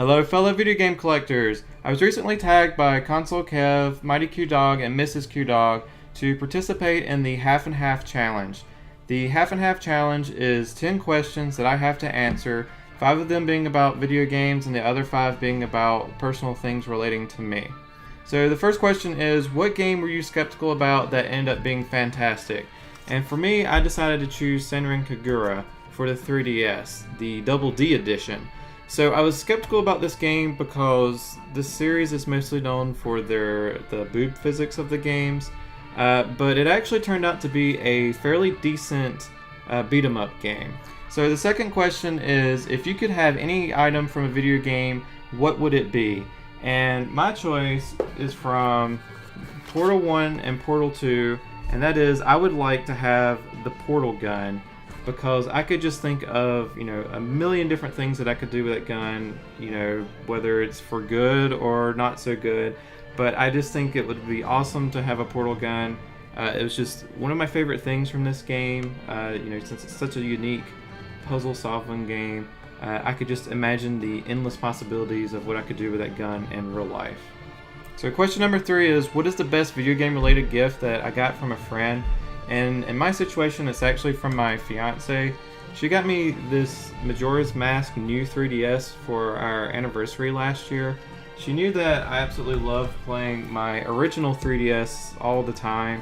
Hello fellow video game collectors! I was recently tagged by ConsoleKev, MightyQDawg and MrsQDawg to participate in the Half and Half Challenge. The Half and Half Challenge is 10 questions that I have to answer, 5 of them being about video games and the other 5 being about personal things relating to me. So the first question is, what game were you skeptical about that ended up being fantastic? And for me, I decided to choose Senran Kagura for the 3DS, the Double D edition. So I was skeptical about this game because this series is mostly known for the boob physics of the games, but it actually turned out to be a fairly decent beat 'em up game. So the second question is, if you could have any item from a video game, what would it be? And my choice is from Portal 1 and Portal 2, and that is I would like to have the portal gun, because I could just think of, a million different things that I could do with that gun, whether it's for good or not so good. But I just think it would be awesome to have a portal gun. It was just one of my favorite things from this game, since it's such a unique puzzle solving game. I could just imagine the endless possibilities of what I could do with that gun in real life. So question number 3 is, what is the best video game related gift that I got from a friend? And in my situation, it's actually from my fiance. She got me this Majora's Mask new 3DS for our anniversary last year. She knew that I absolutely loved playing my original 3DS all the time,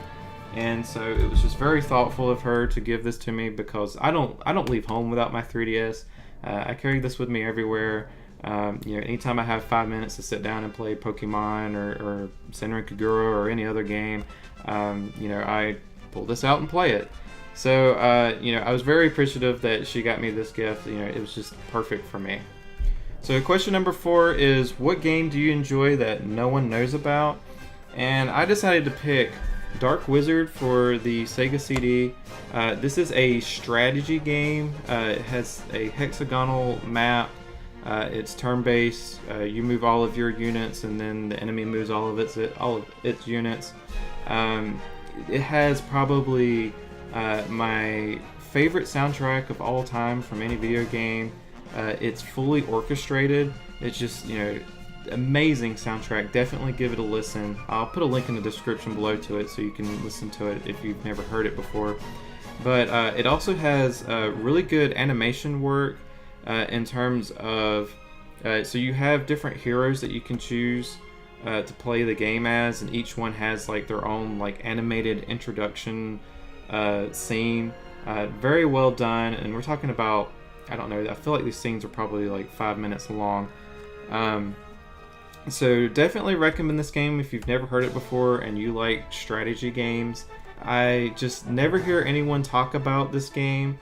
and so it was just very thoughtful of her to give this to me, because I don't leave home without my 3DS. I carry this with me everywhere. Anytime I have 5 minutes to sit down and play Pokemon or Senran Kagura or any other game, I pull this out and play it. So, I was very appreciative that she got me this gift. It was just perfect for me. So question number 4 is, what game do you enjoy that no one knows about? And I decided to pick Dark Wizard for the Sega CD. This is a strategy game. It has a hexagonal map. It's turn-based. You move all of your units, and then the enemy moves all of its units. It has probably my favorite soundtrack of all time from any video game. It's fully orchestrated. It's just, amazing soundtrack. Definitely give it a listen. I'll put a link in the description below to it so you can listen to it if you've never heard it before. But it also has really good animation work in terms of, so you have different heroes that you can choose to play the game as, and each one has their own animated introduction scene. Very well done, and we're talking about, I don't know, I feel like these scenes are probably 5 minutes long. So definitely recommend this game if you've never heard it before and you like strategy games. I just never hear anyone talk about this game,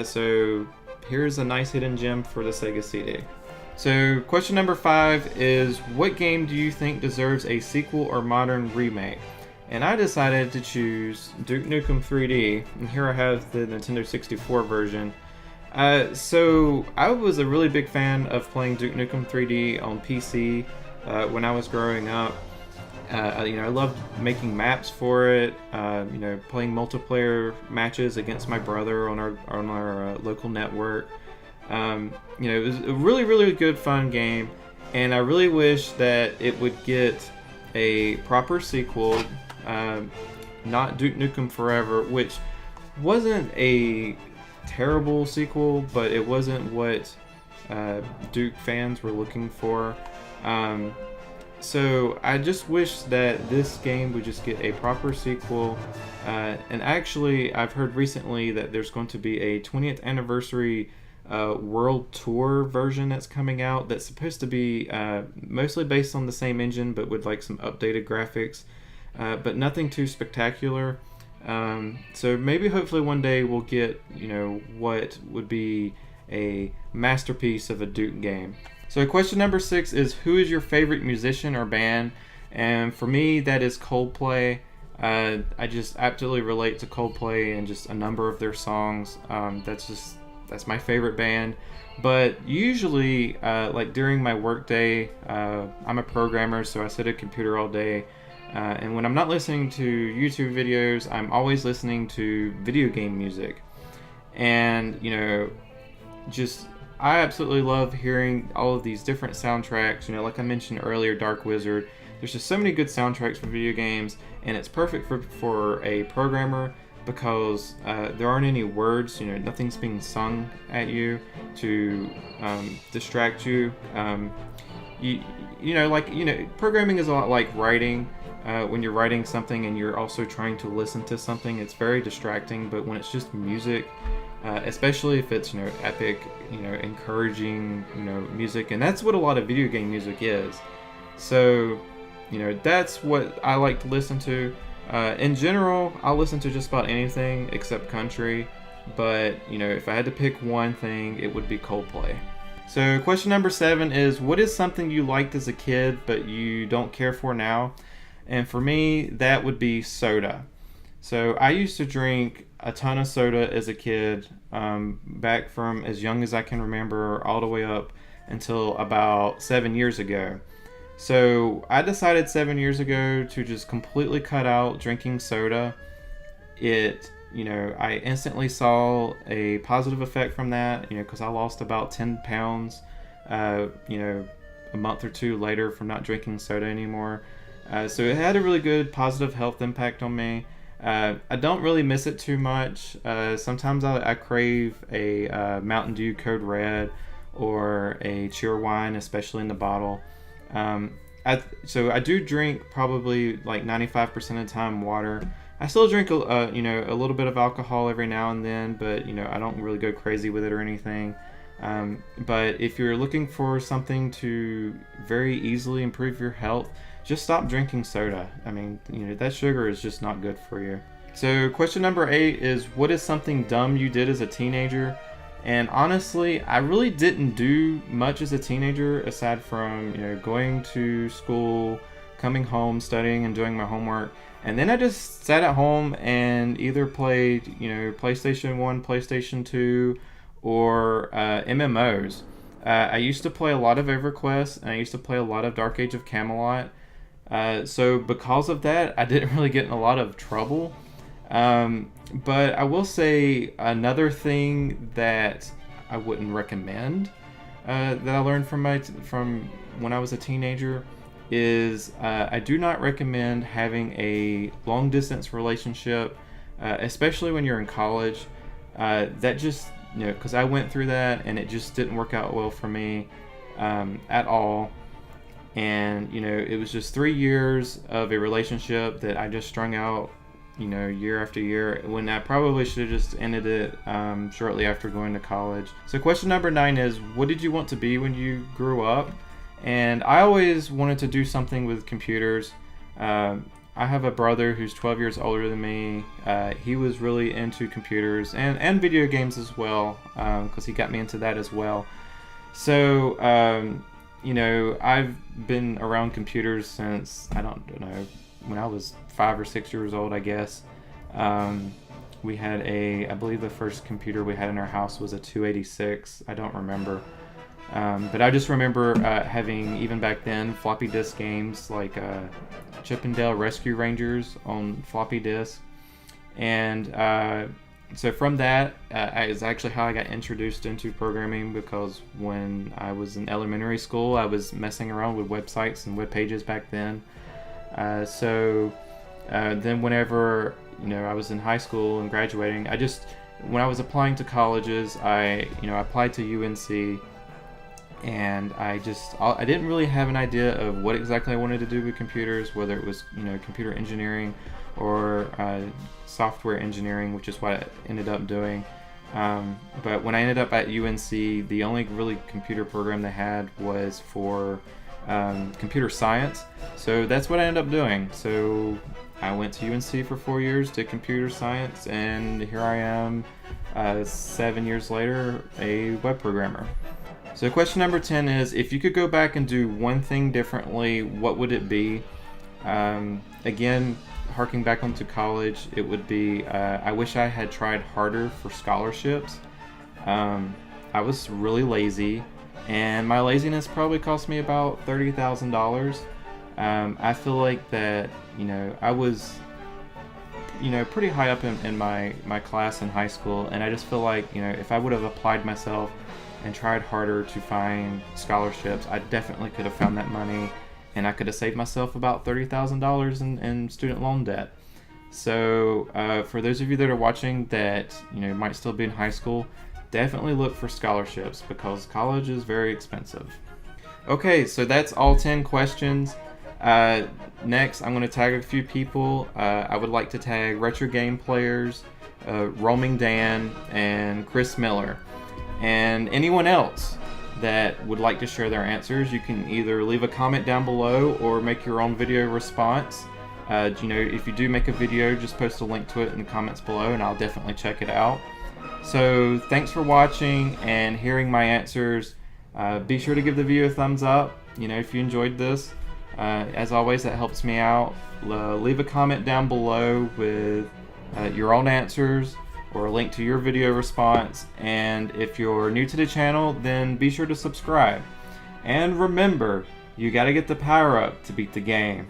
so here's a nice hidden gem for the Sega CD. So question number 5 is, what game do you think deserves a sequel or modern remake? And I decided to choose Duke Nukem 3D, and here I have the Nintendo 64 version. So I was a really big fan of playing Duke Nukem 3D on PC when I was growing up. I loved making maps for it, playing multiplayer matches against my brother on our local network. It was a really, really good fun game, and I really wish that it would get a proper sequel, not Duke Nukem Forever, which wasn't a terrible sequel, but it wasn't what Duke fans were looking for. So I just wish that this game would just get a proper sequel. And actually, I've heard recently that there's going to be a 20th anniversary World Tour version that's coming out that's supposed to be mostly based on the same engine, but with some updated graphics, but nothing too spectacular. So maybe hopefully one day we'll get what would be a masterpiece of a Duke game. So question number 6 is, who is your favorite musician or band? And for me, that is Coldplay. I just absolutely relate to Coldplay and just a number of their songs. That's my favorite band. But usually, during my work day, I'm a programmer, so I sit at a computer all day. And when I'm not listening to YouTube videos, I'm always listening to video game music. And, just I absolutely love hearing all of these different soundtracks. You know, like I mentioned earlier, Dark Wizard. There's just so many good soundtracks for video games, and it's perfect for a programmer because there aren't any words. You know, nothing's being sung at you to distract you. Programming is a lot like writing. When you're writing something and you're also trying to listen to something, it's very distracting. But when it's just music, especially if it's epic, encouraging, music, and that's what a lot of video game music is. So, that's what I like to listen to. In general, I'll listen to just about anything except country. But if I had to pick one thing, it would be Coldplay. So question number 7 is, what is something you liked as a kid but you don't care for now? And for me, that would be soda. So I used to drink a ton of soda as a kid, back from as young as I can remember all the way up until about 7 years ago. So I decided 7 years ago to just completely cut out drinking soda. I instantly saw a positive effect from that, because I lost about 10 pounds, a month or two later from not drinking soda anymore. So it had a really good positive health impact on me. I don't really miss it too much. Sometimes I crave a Mountain Dew Code Red or a Cheerwine, especially in the bottle. So I do drink probably like 95% of the time water. I still drink a little bit of alcohol every now and then, but I don't really go crazy with it or anything. But if you're looking for something to very easily improve your health, just stop drinking soda. I mean, that sugar is just not good for you. So question number 8 is, what is something dumb you did as a teenager? And honestly, I really didn't do much as a teenager aside from going to school, coming home, studying, and doing my homework. And then I just sat at home and either played, PlayStation 1, PlayStation 2, or MMOs. I used to play a lot of EverQuest, and I used to play a lot of Dark Age of Camelot. So because of that, I didn't really get in a lot of trouble. But I will say another thing that I wouldn't recommend, that I learned from when I was a teenager, is I do not recommend having a long distance relationship, especially when you're in college. That just, because I went through that and it just didn't work out well for me at all. And it was just 3 years of a relationship that I just strung out year after year, when I probably should have just ended it shortly after going to college. So question number 9 is, what did you want to be when you grew up? And I always wanted to do something with computers. I have a brother who's 12 years older than me. He was really into computers and video games as well, because he got me into that as well. So, I've been around computers since, I don't know, when I was 5 or 6 years old, I guess. We had I believe the first computer we had in our house was a 286. I don't remember. But I just remember having, even back then, floppy disk games like Chip and Dale Rescue Rangers on floppy disk. And so from that is actually how I got introduced into programming, because when I was in elementary school, I was messing around with websites and web pages back then. Then whenever I was in high school and graduating, when I was applying to colleges, I applied to UNC. And I didn't really have an idea of what exactly I wanted to do with computers, whether it was computer engineering or software engineering, which is what I ended up doing. But when I ended up at UNC, the only really computer program they had was for computer science. So that's what I ended up doing. So I went to UNC for 4 years, did computer science, and here I am 7 years later, a web programmer. So question number 10 is, if you could go back and do one thing differently, what would it be? Again, harking back onto college, it would be, I wish I had tried harder for scholarships. I was really lazy, and my laziness probably cost me about $30,000. I feel like that, I was pretty high up in my class in high school, and I just feel like, if I would have applied myself and tried harder to find scholarships, I definitely could have found that money, and I could have saved myself about $30,000 in student loan debt. So for those of you that are watching that might still be in high school, definitely look for scholarships because college is very expensive. Okay, so that's all 10 questions. Next, I'm going to tag a few people. I would like to tag Retro Game Players, Roaming Dan, and Chris Miller. And anyone else that would like to share their answers, you can either leave a comment down below or make your own video response. If you do make a video, just post a link to it in the comments below and I'll definitely check it out. So thanks for watching and hearing my answers. Be sure to give the video a thumbs up, if you enjoyed this. As always, that helps me out. Leave a comment down below with your own answers or a link to your video response. And if you're new to the channel, then be sure to subscribe. And remember, you gotta get the power up to beat the game.